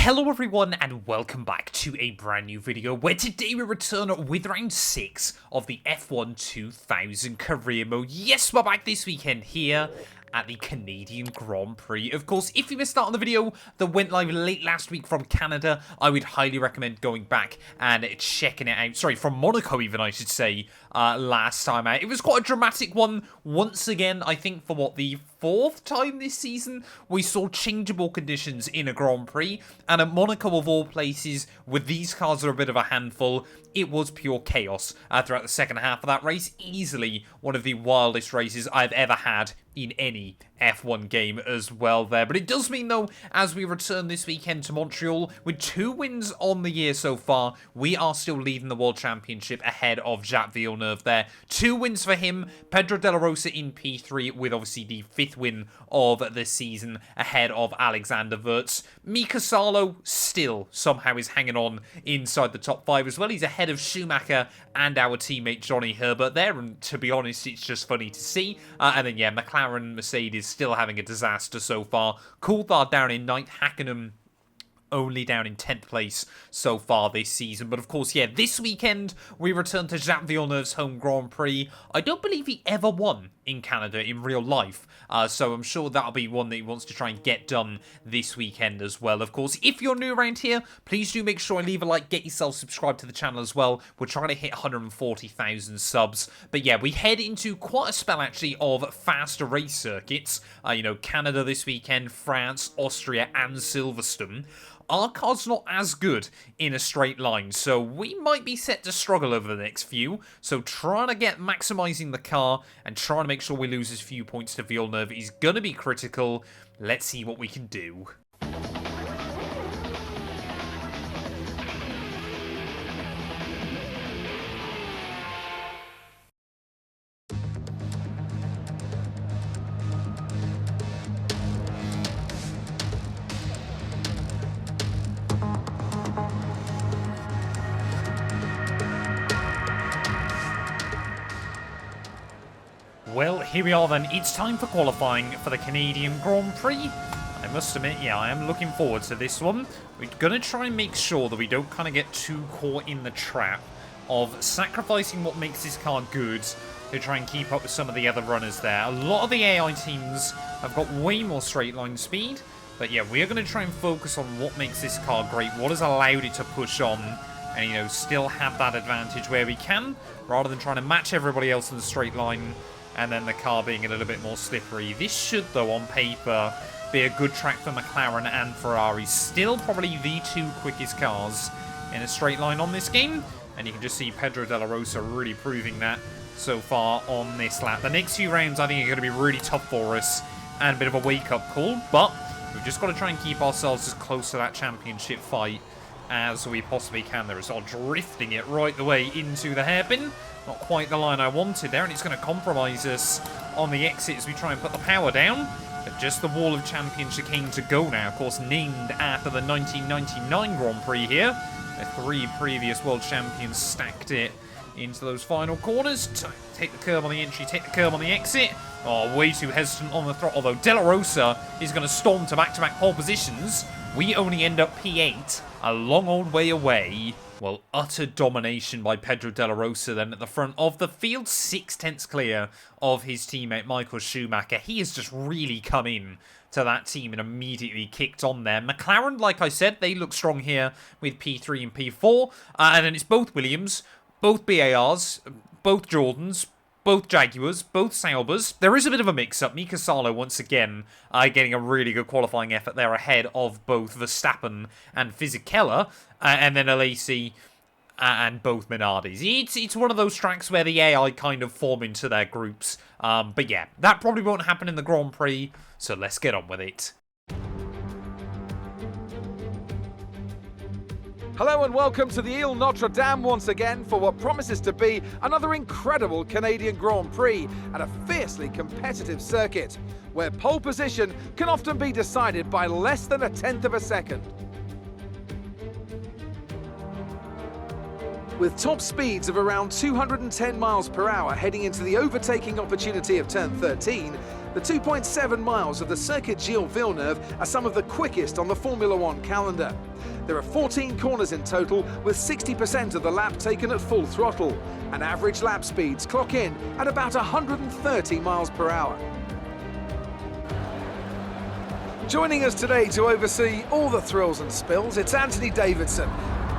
Hello everyone and welcome back to a brand new video where today we return with round 6 of the F1 2000 career mode. Yes, we're back this weekend here at the Canadian Grand Prix. Of course, if you missed out on the video that went live late last week from Canada, I would highly recommend going back and checking it out. Sorry, from Monaco even, I should say, last time out. It was quite a dramatic one. Once again, I think for what, the 4th time this season, we saw changeable conditions in a Grand Prix. And at Monaco, of all places, with these cars are a bit of a handful, it was pure chaos throughout the second half of that race. Easily one of the wildest races I've ever had in any F1 game as well there. But it does mean, though, as we return this weekend to Montreal, with 2 wins on the year so far, we are still leading the World Championship ahead of Jacques Villeneuve there. 2 wins for him, Pedro de la Rosa in P3, with obviously the 5th win of the season ahead of Alexander Wurz. Mika Salo still somehow is hanging on inside the top 5 as well. He's ahead of Schumacher and our teammate Johnny Herbert there, and to be honest, it's just funny to see. And then, yeah, McLaren, Mercedes still having a disaster so far. Coulthard down in 9th, Hakkinen only down in 10th place so far this season. But of course, yeah, this weekend we return to Jacques Villeneuve's home Grand Prix. I don't believe he ever won in Canada in real life, so I'm sure that'll be one that he wants to try and get done this weekend as well. Of course, if you're new around here, please do make sure and leave a like, get yourself subscribed to the channel as well. We're trying to hit 140,000 subs. But yeah, we head into quite a spell actually of faster race circuits. You know, Canada this weekend, France, Austria and Silverstone. Our car's not as good in a straight line, so we might be set to struggle over the next few. So trying to get maximising the car and trying to make sure we lose as few points to Villeneuve is going to be critical. Let's see what we can do. Well, here we are then. It's time for qualifying for the Canadian Grand Prix. I must admit, yeah, I am looking forward to this one. We're going to try and make sure that we don't kind of get too caught in the trap of sacrificing what makes this car good to try and keep up with some of the other runners there. A lot of the AI teams have got way more straight line speed. But yeah, we are going to try and focus on what makes this car great, what has allowed it to push on and, you know, still have that advantage where we can, rather than trying to match everybody else in the straight line and then the car being a little bit more slippery. This should, though, on paper, be a good track for McLaren and Ferrari. Still probably the 2 quickest cars in a straight line on this game. And you can just see Pedro de la Rosa really proving that so far on this lap. The next few rounds, I think, are going to be really tough for us and a bit of a wake-up call. But we've just got to try and keep ourselves as close to that championship fight as we possibly can. There is all drifting it right the way into the hairpin. Not quite the line I wanted there, and it's going to compromise us on the exit as we try and put the power down. But just the Wall of Champions chicane to go now, of course, named after the 1999 Grand Prix here. The 3 previous world champions stacked it into those final corners. Take the curb on the entry, take the curb on the exit. Oh, way too hesitant on the throttle, although De La Rosa is going to storm to back-to-back pole positions. We only end up P8, a long old way away. Well, utter domination by Pedro de la Rosa then at the front of the field. 6/10 clear of his teammate Michael Schumacher. He has just really come in to that team and immediately kicked on there. McLaren, like I said, they look strong here with P3 and P4. And then it's both Williams, both BARs, both Jordans, both Jaguars, both Saubers. There is a bit of a mix-up. Mika Salo, once again, getting a really good qualifying effort there ahead of both Verstappen and Fisichella. And then Alesi and both Minardis. It's one of those tracks where the AI kind of form into their groups. But yeah, that probably won't happen in the Grand Prix, so let's get on with it. Hello and welcome to the Ile Notre Dame once again for what promises to be another incredible Canadian Grand Prix at a fiercely competitive circuit, where pole position can often be decided by less than 1/10 of a second. With top speeds of around 210 miles per hour heading into the overtaking opportunity of turn 13, the 2.7 miles of the Circuit Gilles Villeneuve are some of the quickest on the Formula One calendar. There are 14 corners in total, with 60% of the lap taken at full throttle, and average lap speeds clock in at about 130 miles per hour. Joining us today to oversee all the thrills and spills, it's Anthony Davidson.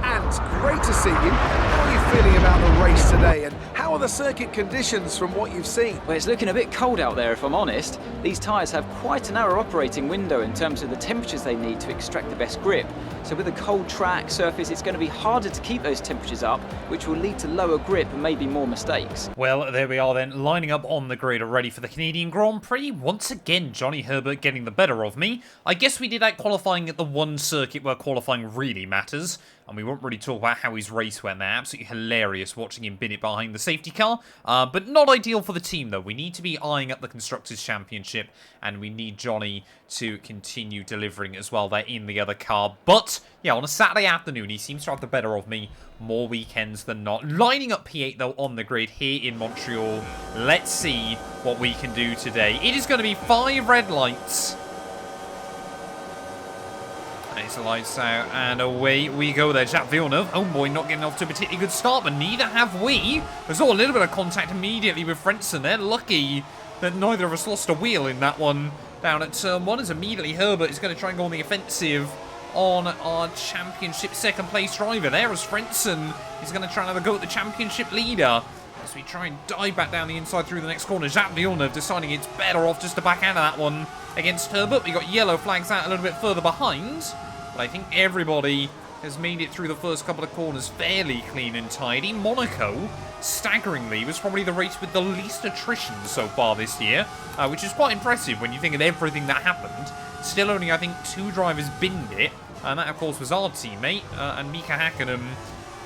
And great to see you. How are you feeling about the race today, and how are the circuit conditions from what you've seen? Well, it's looking a bit cold out there, if I'm honest. These tyres have quite a narrow operating window in terms of the temperatures they need to extract the best grip. So with a cold track surface, it's going to be harder to keep those temperatures up, which will lead to lower grip and maybe more mistakes. Well, there we are then, lining up on the grid already for the Canadian Grand Prix. Once again, Johnny Herbert getting the better of me. I guess we did that qualifying at the one circuit where qualifying really matters. And we won't really talk about how his race went there. Absolutely hilarious watching him bin it behind the safety car. But not ideal for the team, though. We need to be eyeing up the Constructors' Championship. And we need Johnny to continue delivering as well there in the other car. But, yeah, on a Saturday afternoon, he seems to have the better of me more weekends than not. Lining up P8, though, on the grid here in Montreal. Let's see what we can do today. It is going to be 5 red lights. It's the lights out, and away we go there. Jacques Villeneuve, homeboy, not getting off to a particularly good start, but neither have we. We saw a little bit of contact immediately with Frentzen there. Lucky that neither of us lost a wheel in that one down at turn 1, as immediately Herbert is going to try and go on the offensive on our championship second place driver there, as Frentzen is going to try and have a go at the championship leader. As we try and dive back down the inside through the next corner, Jacques Villeneuve deciding it's better off just to back out of that one against Herbert. We got yellow flags out a little bit further behind. But I think everybody has made it through the first couple of corners fairly clean and tidy. Monaco, staggeringly, was probably the race with the least attrition so far this year, which is quite impressive when you think of everything that happened. Still only, I think, 2 drivers binned it, and that, of course, was our teammate, and Mika Hakkinen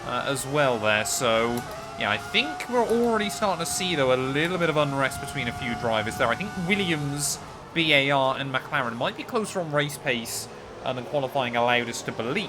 as well there. So, yeah, I think we're already starting to see, though, a little bit of unrest between a few drivers there. I think Williams, BAR, and McLaren might be closer on race pace than qualifying allowed us to believe.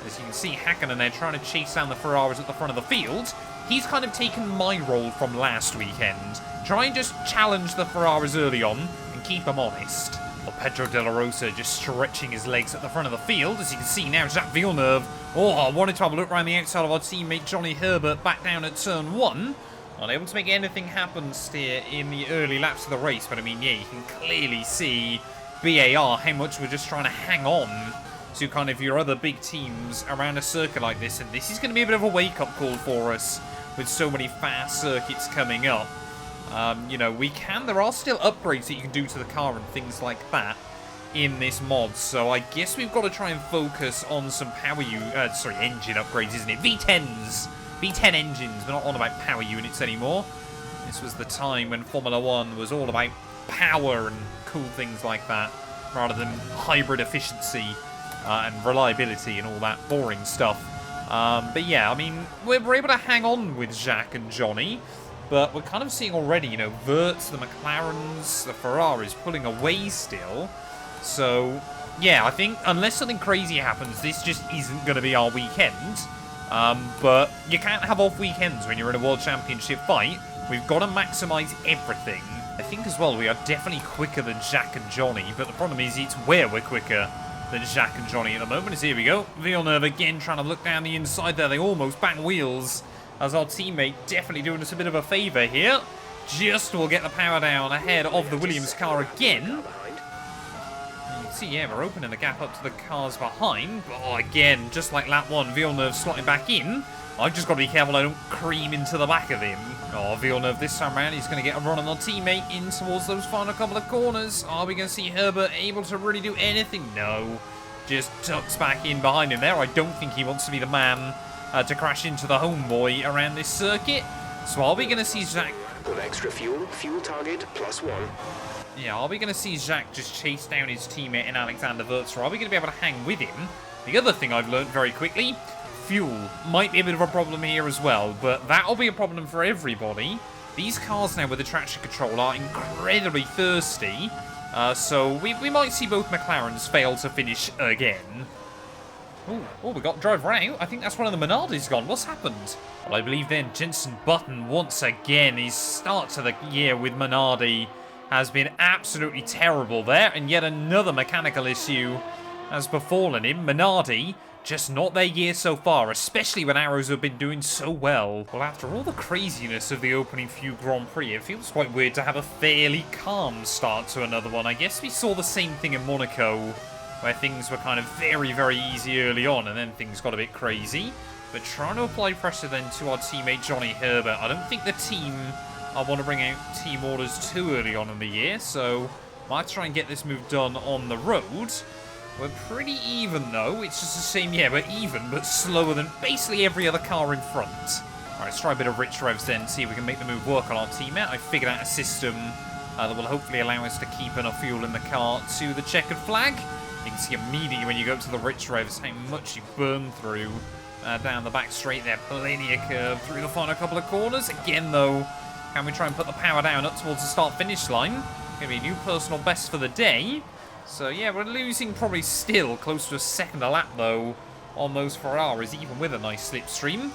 As you can see, Hakkinen there trying to chase down the Ferraris at the front of the field. He's kind of taken my role from last weekend. Try and just challenge the Ferraris early on and keep them honest. Well, Pedro De La Rosa just stretching his legs at the front of the field. As you can see now, Jacques Villeneuve, I wanted to have a look around the outside of our teammate Johnny Herbert back down at turn 1. Unable to make anything happen here in the early laps of the race. But I mean, yeah, you can clearly see BAR, how much we're just trying to hang on to kind of your other big teams around a circuit like this. And this is going to be a bit of a wake-up call for us with so many fast circuits coming up. You know, there are still upgrades that you can do to the car and things like that in this mod. So I guess we've got to try and focus on some engine upgrades, isn't it? V10s. V10 engines. We're not on about power units anymore. This was the time when Formula 1 was all about power and cool things like that, rather than hybrid efficiency and reliability and all that boring stuff. But yeah, I mean, we're able to hang on with Jacques and Johnny, but we're kind of seeing already, you know, Wirtz, the McLarens, the Ferraris pulling away still. So, yeah, I think unless something crazy happens, this just isn't going to be our weekend. But you can't have off weekends when you're in a World Championship fight. We've got to maximise everything. I think as well we are definitely quicker than Jacques and Johnny, but the problem is it's where we're quicker than Jacques and Johnny at the moment. As here we go, Villeneuve again trying to look down the inside there. They almost back wheels, as our teammate definitely doing us a bit of a favour here. Just will get the power down ahead of the Williams car again. And you can see, yeah, we're opening the gap up to the cars behind. But again, just like lap 1, Villeneuve slotting back in. I've just got to be careful I don't cream into the back of him. Villeneuve this time around, he's going to get a run on our teammate in towards those final couple of corners. Are we going to see Herbert able to really do anything? No. Just tucks back in behind him there. I don't think he wants to be the man to crash into the homeboy around this circuit. So are we going to see Jacques... Put extra fuel target +1. Yeah, are we going to see Jacques just chase down his teammate in Alexander Wirtz, or are we going to be able to hang with him? The other thing I've learned very quickly... fuel might be a bit of a problem here as well, but that'll be a problem for everybody. These cars now with the traction control are incredibly thirsty, so we might see both McLarens fail to finish again. Oh, we got driver out. I think that's one of the Minardi's gone. What's happened? Well, I believe then Jenson Button once again. His start to the year with Minardi has been absolutely terrible there, and yet another mechanical issue has befallen him. Minardi just not their year so far, especially when Arrows have been doing so well. Well, after all the craziness of the opening few Grand Prix, it feels quite weird to have a fairly calm start to another one. I guess we saw the same thing in Monaco, where things were kind of very, very easy early on, and then things got a bit crazy. But trying to apply pressure then to our teammate Johnny Herbert. I don't think the team want to bring out team orders too early on in the year, so might try and get this move done on the road. We're pretty even, though. It's just the same, yeah, we're even, but slower than basically every other car in front. All right, let's try a bit of rich revs then, see if we can make the move work on our teammate. I figured out a system that will hopefully allow us to keep enough fuel in the car to the checkered flag. You can see immediately when you go up to the rich revs how much you burn through down the back straight there. Plenty of curve through the final couple of corners. Again, though, can we try and put the power down up towards the start-finish line? Going to be a new personal best for the day. So, yeah, we're losing probably still close to a second a lap, though, on those Ferraris, even with a nice slipstream.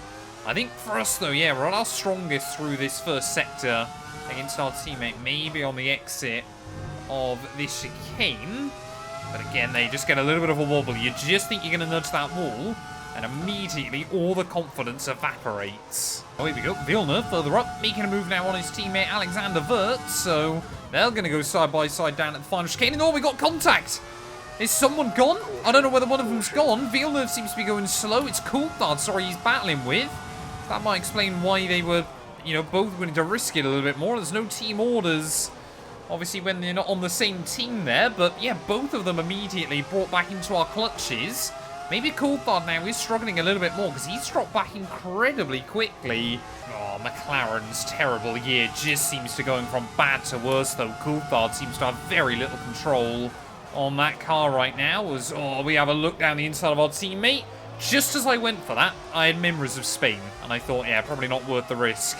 I think for us, though, yeah, we're at our strongest through this first sector against our teammate, maybe on the exit of this chicane. But again, they just get a little bit of a wobble. You just think you're going to nudge that wall, and immediately all the confidence evaporates. Oh, here we go. Villeneuve further up, making a move now on his teammate Alexander Wirtz. So they're going to go side by side down at the final chicane. And oh, we got contact. Is someone gone? I don't know whether one of them's gone. Villeneuve seems to be going slow. It's Coulthard, sorry, he's battling with. That might explain why they were, you know, both willing to risk it a little bit more. There's no team orders, obviously, when they're not on the same team there. But yeah, both of them immediately brought back into our clutches. Maybe Coulthard now is struggling a little bit more because he's dropped back incredibly quickly. Oh, McLaren's terrible year just seems to going from bad to worse, though. Coulthard seems to have very little control on that car right now. As we have a look down the inside of our teammate. Just as I went for that, I had memories of Spain, and I thought, yeah, probably not worth the risk.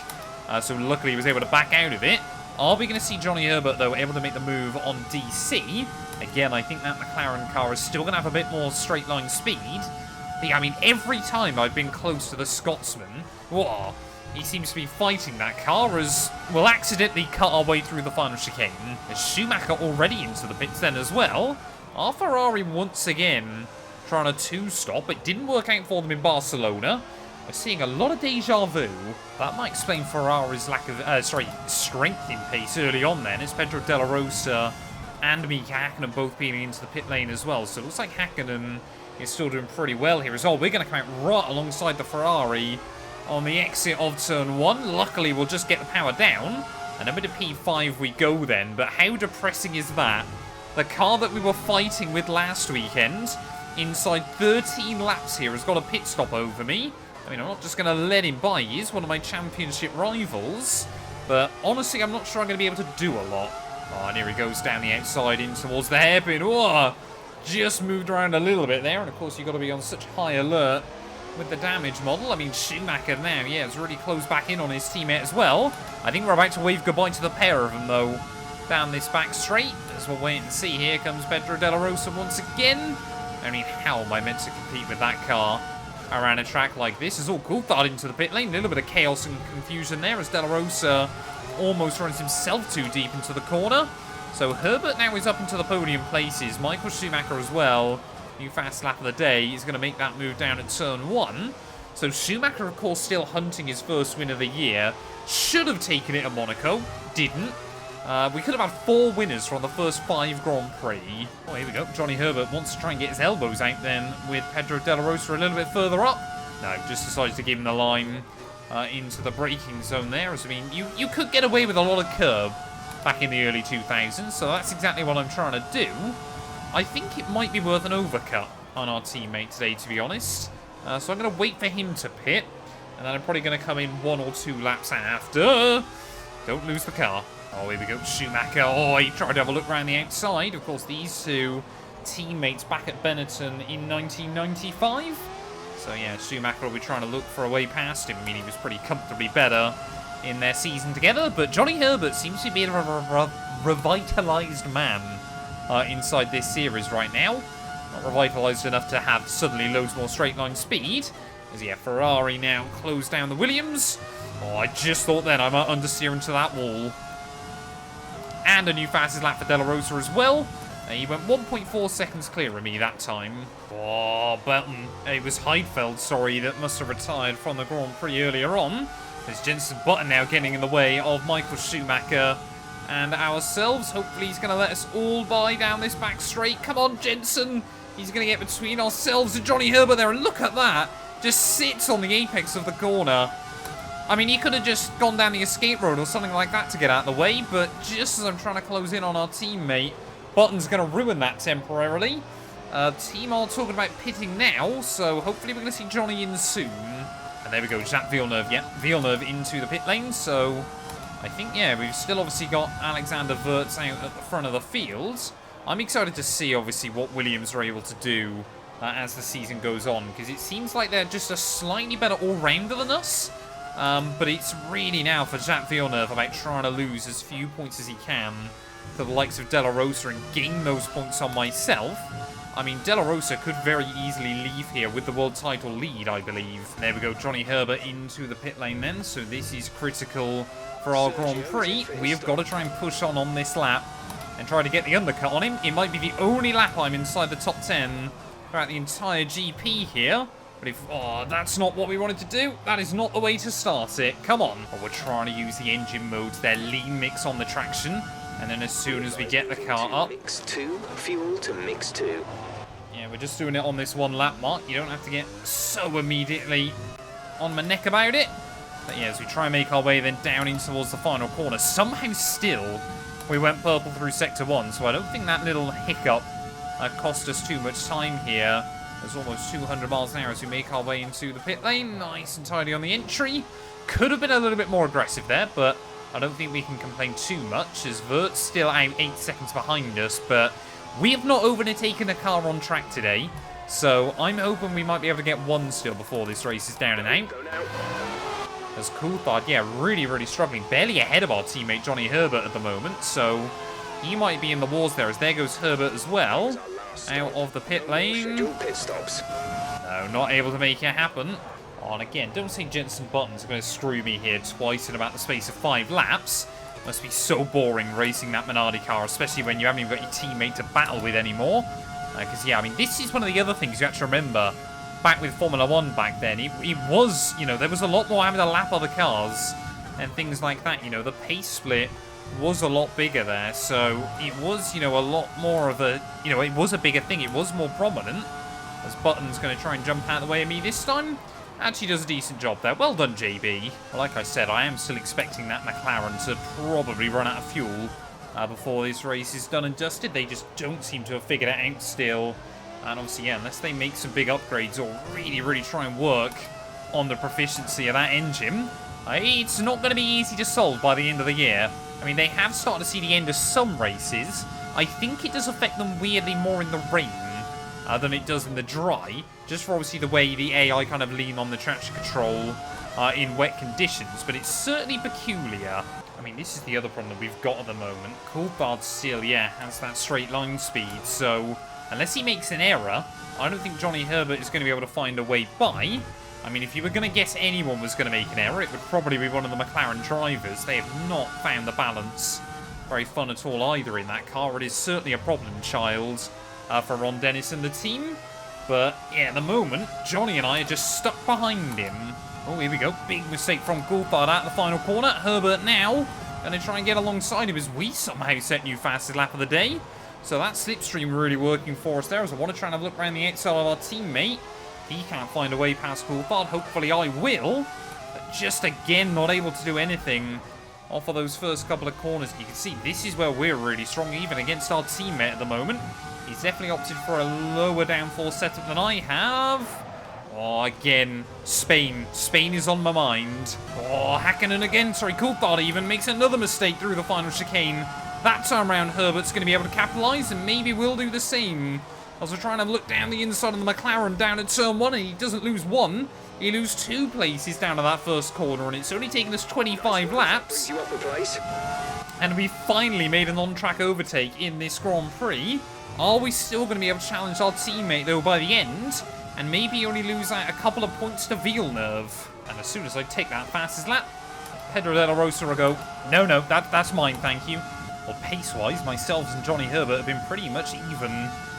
So luckily he was able to back out of it. Are we going to see Johnny Herbert, though, able to make the move on DC? Again, I think that McLaren car is still going to have a bit more straight line speed. I mean, every time I've been close to the Scotsman, whoa, he seems to be fighting that car as we'll accidentally cut our way through the final chicane. There's Schumacher already into the pits then as well. Our Ferrari once again trying a two-stop. It didn't work out for them in Barcelona. We're seeing a lot of deja vu. That might explain Ferrari's lack of, strength in pace early on then. It's Pedro Della Rosa and Mika Hakkinen both being into the pit lane as well. So it looks like Hakkinen is still doing pretty well here as well. We're going to come out right alongside the Ferrari on the exit of turn 1. Luckily, we'll just get the power down. And over to P5 we go then. But how depressing is that? The car that we were fighting with last weekend, inside 13 laps here, has got a pit stop over me. I mean, I'm not just going to let him by. He is one of my championship rivals. But honestly, I'm not sure I'm going to be able to do a lot. Oh, and here he goes down the outside in towards the hairpin. Oh, just moved around a little bit there. And, of course, you've got to be on such high alert with the damage model. I mean, Schumacher now, yeah, has really closed back in on his teammate as well. I think we're about to wave goodbye to the pair of them, though, down this back straight. As we'll wait and see. Here comes Pedro Della Rosa once again. I mean, how am I meant to compete with that car around a track like this? It's all Coulthard into the pit lane. A little bit of chaos and confusion there as Della Rosa almost runs himself too deep into the corner. So Herbert now is up into the podium places. Michael Schumacher as well. New fast lap of the day. He's going to make that move down at turn 1. So Schumacher, of course, still hunting his first win of the year. Should have taken it at Monaco. Didn't. We could have had 4 winners from the first 5 Grand Prix. Oh, here we go. Johnny Herbert wants to try and get his elbows out then with Pedro Della Rosa a little bit further up. No, just decides to give him the line into the braking zone there. As I mean, you could get away with a lot of curb back in the early 2000s, so that's exactly what I'm trying to do. I think it might be worth an overcut on our teammate today, to be honest. So I'm going to wait for him to pit, and then I'm probably going to come in 1 or 2 laps after. Don't lose the car. Oh, here we go. Schumacher. Oh, he tried to have a look around the outside. Of course, these two teammates back at Benetton in 1995. So, yeah, Schumacher will be trying to look for a way past him. I mean, he was pretty comfortably better in their season together. But Johnny Herbert seems to be a revitalised man inside this series right now. Not revitalised enough to have suddenly loads more straight line speed. As, yeah, Ferrari now closed down the Williams. Oh, I just thought then I might understeer into that wall. And a new fastest lap for Della Rosa as well. He went 1.4 seconds clear of me that time. Oh, Button. It was Heidfeld, sorry, that must have retired from the Grand Prix earlier on. There's Jensen Button now getting in the way of Michael Schumacher and ourselves. Hopefully he's going to let us all by down this back straight. Come on, Jensen. He's going to get between ourselves and Johnny Herbert there. And look at that. Just sits on the apex of the corner. I mean, he could have just gone down the escape road or something like that to get out of the way. But just as I'm trying to close in on our teammate, Button's going to ruin that temporarily. Team are talking about pitting now, so hopefully we're going to see Johnny in soon. And there we go, Jacques Villeneuve. Yep, Villeneuve into the pit lane, so I think, yeah, we've still obviously got Alexander Wirtz out at the front of the field. I'm excited to see, obviously, what Williams are able to do as the season goes on, because it seems like they're just a slightly better all-rounder than us. But it's really now for Jacques Villeneuve about trying to lose as few points as he can to the likes of De La Rosa and gain those points on myself. I mean, De La Rosa could very easily leave here with the world title lead, I believe. There we go, Johnny Herbert into the pit lane then, so this is critical for our Grand Prix. We have got to try and push on this lap and try to get the undercut on him. It might be the only lap I'm inside the top 10 throughout the entire GP here. But if, oh, that's not what we wanted to do. That is not the way to start it. Come on. Oh, we're trying to use the engine modes, their lean mix on the traction. And then as soon as we get the car up... Mix 2, fuel to mix 2. Yeah, we're just doing it on this one lap mark. You don't have to get so immediately on my neck about it. But yeah, as we try and make our way then down in towards the final corner, somehow still we went purple through sector 1. So I don't think that little hiccup cost us too much time here. There's almost 200 miles an hour as we make our way into the pit lane. Nice and tidy on the entry. Could have been a little bit more aggressive there, but I don't think we can complain too much, as Wirtz still out 8 seconds behind us, but we have not overtaken a car on track today, so I'm hoping we might be able to get one still before this race is down and out. As Coulthard, yeah, really struggling, barely ahead of our teammate Johnny Herbert at the moment, so he might be in the wars there, as there goes Herbert as well, out of the pit lane. No, not able to make it happen. And again, don't say Jensen Button's going to screw me here twice in about the space of 5 laps. Must be so boring racing that Minardi car, especially when you haven't even got your teammate to battle with anymore. Because, yeah, I mean, this is one of the other things you have to remember. Back with Formula 1 back then, it was, you know, there was a lot more having to lap other cars and things like that. You know, the pace split was a lot bigger there. So it was, you know, a lot more of a, you know, it was a bigger thing. It was more prominent. As Button's going to try and jump out of the way of me this time. Actually does a decent job there. Well done, JB. Like I said, I am still expecting that McLaren to probably run out of fuel before this race is done and dusted. They just don't seem to have figured it out still. And obviously, yeah, unless they make some big upgrades or really try and work on the proficiency of that engine, it's not going to be easy to solve by the end of the year. I mean, they have started to see the end of some races. I think it does affect them weirdly more in the rain than it does in the dry, just for obviously the way the AI kind of lean on the traction control in wet conditions, but it's certainly peculiar. I mean, this is the other problem that we've got at the moment. Coulthard still, yeah, has that straight line speed, so unless he makes an error, I don't think Johnny Herbert is going to be able to find a way by. I mean, if you were going to guess anyone was going to make an error, it would probably be one of the McLaren drivers. They have not found the balance very fun at all either in that car. It is certainly a problem child for Ron Dennis and the team. But, yeah, at the moment, Johnny and I are just stuck behind him. Oh, here we go. Big mistake from Coulthard at the final corner. Herbert now going to try and get alongside him as we somehow set new fastest lap of the day. So that slipstream really working for us there, as I want to try and have a look around the outside of our teammate. He can't find a way past Coulthard. Hopefully I will. But just again, not able to do anything off of those first couple of corners. You can see this is where we're really strong, even against our teammate at the moment. He's definitely opted for a lower downforce setup than I have. Oh, again, Spain. Spain is on my mind. Oh, Hakkinen again. Sorry, Coulthard even makes another mistake through the final chicane. That time around, Herbert's going to be able to capitalise, and maybe we'll do the same. As we're trying to look down the inside of the McLaren down at turn 1, and he doesn't lose 1. He loses 2 places down to that first corner, and it's only taken us 25 laps. And we finally made an on-track overtake in this Grand Prix. Are we still going to be able to challenge our teammate, though, by the end? And maybe only lose out a couple of points to Villeneuve. And as soon as I take that fastest lap, Pedro de la Rosa will go, no, that's mine, thank you. well, pace-wise, myself and Johnny Herbert have been pretty much even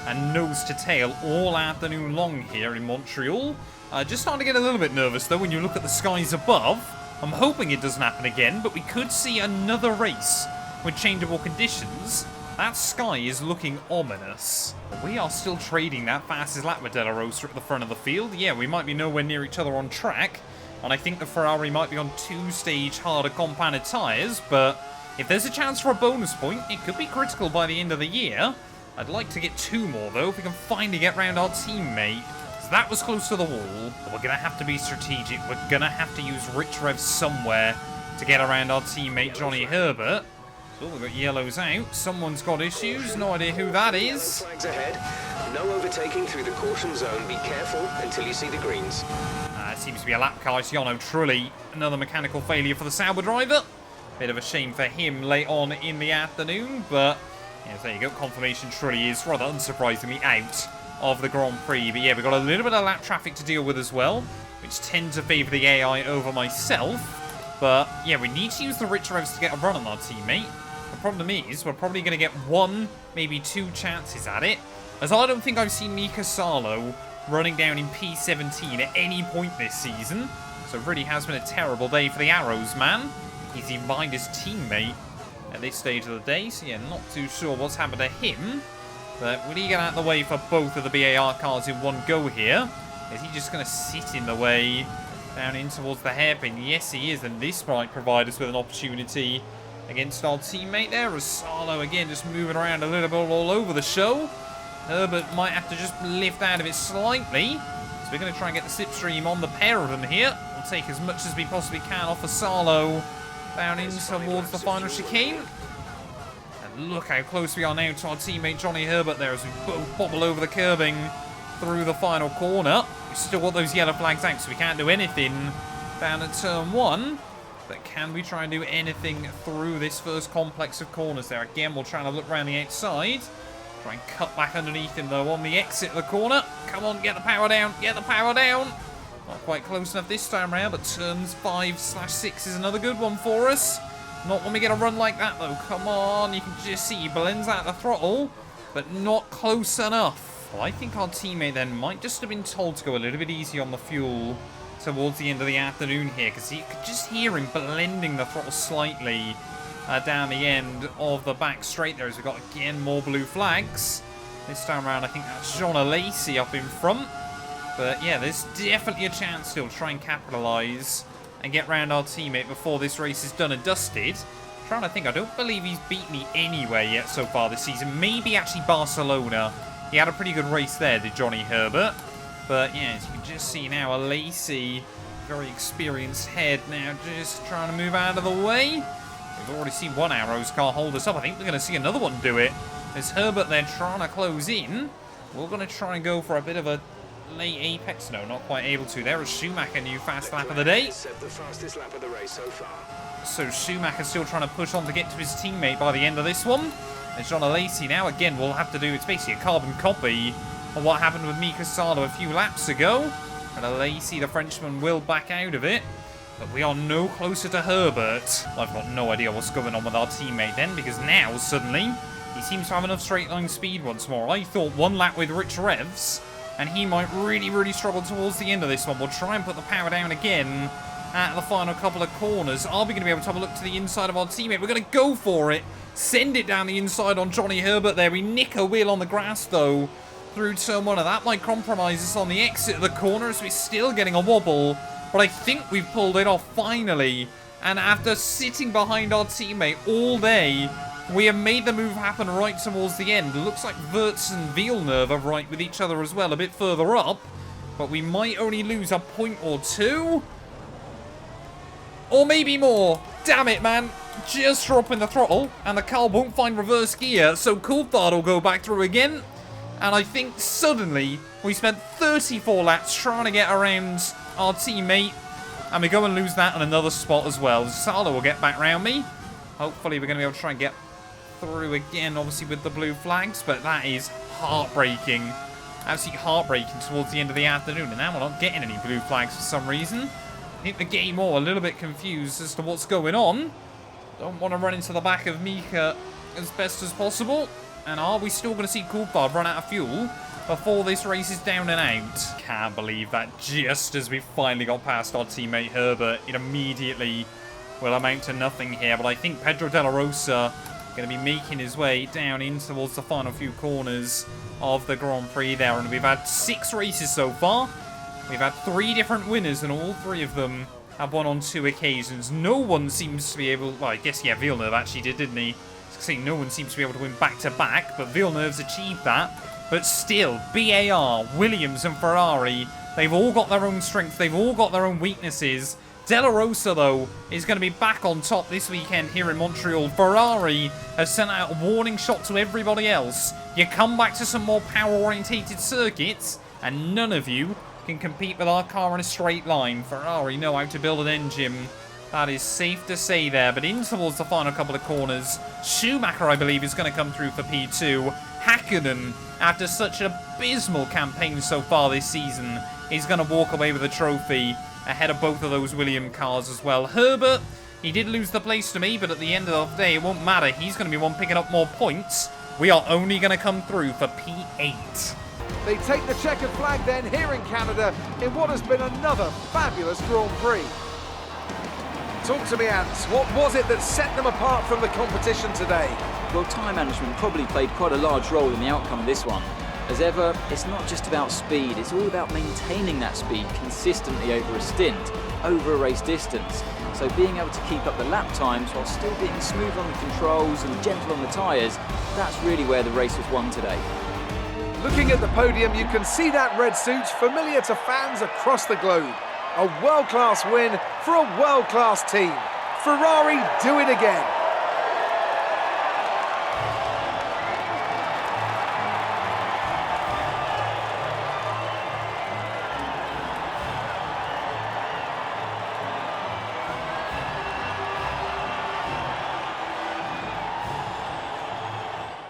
and nose to tail all afternoon long here in Montreal. Just starting to get a little bit nervous, though, when you look at the skies above. I'm hoping it doesn't happen again, but we could see another race with changeable conditions. That sky is looking ominous. We are still trading that fastest lap with Della Rosa at the front of the field. Yeah, we might be nowhere near each other on track, and I think the Ferrari might be on 2-stage harder compounded tyres, but if there's a chance for a bonus point, it could be critical by the end of the year. I'd like to get 2 more, though, if we can finally get round our teammate. That was close to the wall, but we're going to have to be strategic. We're going to have to use rich revs somewhere to get around our teammate Johnny Herbert. So we've got yellows out. Someone's got issues. No idea who that is. Flags ahead. No overtaking through the caution zone. Be careful until you see the greens. It seems to be a lap car. It's Jono Trulli. Another mechanical failure for the Sauber driver. Bit of a shame for him late on in the afternoon, but yes, there you go. Confirmation Trulli is rather unsurprisingly out of the Grand Prix. But yeah, we've got a little bit of lap traffic to deal with as well, which tends to favour the AI over myself. But yeah, we need to use the rich revs to get a run on our teammate. The problem is, we're probably going to get 1, maybe 2 chances at it, as I don't think I've seen Mika Salo running down in P17 at any point this season. So it really has been a terrible day for the Arrows man. He's even behind his teammate at this stage of the day, so yeah, not too sure what's happened to him. But will he get out of the way for both of the BAR cars in one go here? Is he just going to sit in the way down in towards the hairpin? Yes, he is, and this might provide us with an opportunity against our teammate there, as Salo again just moving around a little bit all over the show. Herbert might have to just lift out of it slightly. So we're going to try and get the slipstream on the pair of them here. We'll take as much as we possibly can off of Salo down in towards the final chicane. And look how close we are now to our teammate Johnny Herbert there as we both bobble over the curbing through the final corner. We've still got those yellow flags out, so we can't do anything down at turn 1. But can we try and do anything through this first complex of corners there? Again, we'll try and look around the outside. Try and cut back underneath him, though, on the exit of the corner. Come on, get the power down. Get the power down. Not quite close enough this time around, but turns 5/6 is another good one for us. Not when we get a run like that, though. Come on. You can just see he blends out the throttle, but not close enough. Well, I think our teammate then might just have been told to go a little bit easy on the fuel towards the end of the afternoon here, because you could just hear him blending the throttle slightly down the end of the back straight there, as we've got again more blue flags. This time around, I think that's John Lacey up in front. But yeah, there's definitely a chance still to try and capitalise and get round our teammate before this race is done and dusted. I'm trying to think, I don't believe he's beat me anywhere yet so far this season. Maybe actually Barcelona. He had a pretty good race there, did Johnny Herbert. But yeah, as you can just see now, a Lacey, very experienced head now, just trying to move out of the way. We've already seen one Arrows car hold us up. I think we're going to see another one do it. There's Herbert there trying to close in. We're going to try and go for a bit of a late apex. No, not quite able to. There is Schumacher, new fast lap of the day. Set the fastest lap of the race so far. So Schumacher still trying to push on to get to his teammate by the end of this one. There's John Lacey now. Again, we'll have to do, it's basically a carbon copy of what happened with Mika Salo a few laps ago. And Lacey, the Frenchman, will back out of it. But we are no closer to Herbert. I've got no idea what's going on with our teammate then, because now, suddenly, he seems to have enough straight line speed once more. I thought one lap with rich revs, and he might really, really struggle towards the end of this one. We'll try and put the power down again at the final couple of corners. Are we going to be able to have a look to the inside of our teammate? We're going to go for it. Send it down the inside on Johnny Herbert there. We nick a wheel on the grass, though, through turn 1. And that might compromise us on the exit of the corner, as we're still getting a wobble. But I think we've pulled it off finally. And after sitting behind our teammate all day, we have made the move happen right towards the end. It looks like Wirtz and Villeneuve are right with each other as well, a bit further up. But we might only lose a point or two. Or maybe more. Damn it, man. Just dropping the throttle, and the car won't find reverse gear, so Coulthard will go back through again. And I think suddenly we spent 34 laps trying to get around our teammate, and we go and lose that on another spot as well. Salo will get back round me. Hopefully we're going to be able to try and get through again, obviously with the blue flags, but that is heartbreaking. Absolutely heartbreaking towards the end of the afternoon, and now we're not getting any blue flags for some reason. I think the game all a little bit confused as to what's going on. Don't want to run into the back of Mika as best as possible. And are we still going to see Coulthard run out of fuel before this race is down and out? Can't believe that just as we finally got past our teammate Herbert, it immediately will amount to nothing here. But I think Pedro de la Rosa going to be making his way down in towards the final few corners of the Grand Prix there. And we've had 6 races so far. We've had 3 different winners, and all 3 of them have won on 2 occasions. No one seems to be able... Well, I guess, yeah, Villeneuve actually did, didn't he? Saying no one seems to be able to win back-to-back, but Villeneuve's achieved that. But still, BAR, Williams and Ferrari, they've all got their own strengths, they've all got their own weaknesses. De La Rosa, though, is going to be back on top this weekend here in Montreal. Ferrari has sent out a warning shot to everybody else. You come back to some more power-orientated circuits, and none of you can compete with our car in a straight line. Ferrari know how to build an engine. That is safe to say there, but in towards the final couple of corners, Schumacher, I believe, is going to come through for P2. Hakkinen, after such an abysmal campaign so far this season, is going to walk away with a trophy ahead of both of those Williams cars as well. Herbert, he did lose the place to me, but at the end of the day, it won't matter. He's going to be one picking up more points. We are only going to come through for P8. They take the checkered flag then here in Canada in what has been another fabulous Grand Prix. Talk to me, Ants. What was it that set them apart from the competition today? Well, time management probably played quite a large role in the outcome of this one. As ever, it's not just about speed, it's all about maintaining that speed consistently over a stint, over a race distance. So being able to keep up the lap times while still being smooth on the controls and gentle on the tyres, that's really where the race was won today. Looking at the podium, you can see that red suit familiar to fans across the globe. A world-class win for a world-class team. Ferrari do it again.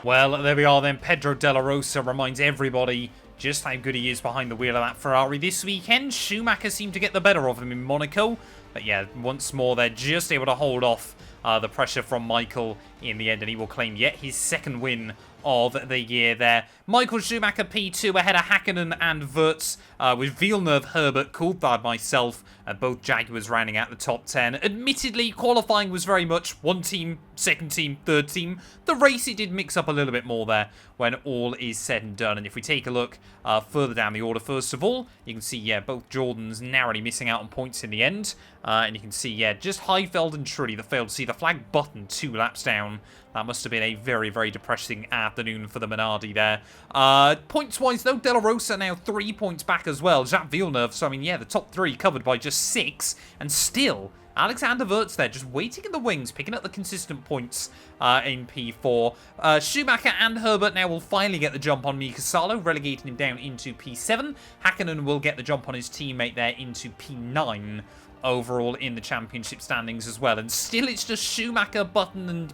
Well, there we are then. Pedro de la Rosa reminds everybody just how good he is behind the wheel of that Ferrari this weekend. Schumacher seemed to get the better of him in Monaco. But yeah, once more, they're just able to hold off the pressure from Michael in the end, and he will claim yet his 2nd win of the year there. Michael Schumacher P2 ahead of Hakkinen and Wirtz, with Villeneuve, Herbert, Coulthard, myself, and both Jaguars rounding out the top 10. Admittedly, qualifying was very much 1 team, 2nd team, 3rd team. The race, it did mix up a little bit more there when all is said and done. And if we take a look further down the order, first of all, you can see, yeah, both Jordans narrowly missing out on points in the end. And you can see, yeah, just Heifeld and Trulli that failed to see the flag button 2 laps down. That must have been a very, very depressing afternoon for the Minardi there. Points-wise, though, De La Rosa now 3 points back as well. Jacques Villeneuve, so I mean, yeah, the top 3 covered by just 6. And still, Alexander Wirtz there, just waiting in the wings, picking up the consistent points in P4. Schumacher and Herbert now will finally get the jump on Mika Salo, relegating him down into P7. Hakkinen will get the jump on his teammate there into P9. Overall in the championship standings as well. And still it's just Schumacher, Button and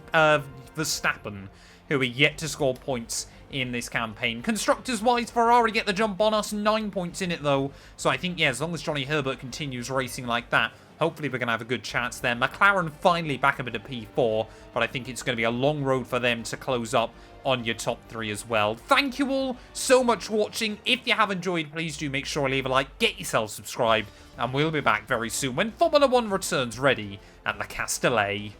Verstappen who are yet to score points in this campaign. Constructors-wise, Ferrari get the jump on us, 9 points in it though. So I think, yeah, as long as Johnny Herbert continues racing like that, hopefully we're going to have a good chance there. McLaren finally back up into P4, but I think it's going to be a long road for them to close up on your top 3 as well. Thank you all so much for watching. If you have enjoyed, please do make sure to leave a like, get yourself subscribed, and we'll be back very soon when Formula 1 returns ready at Le Castellet.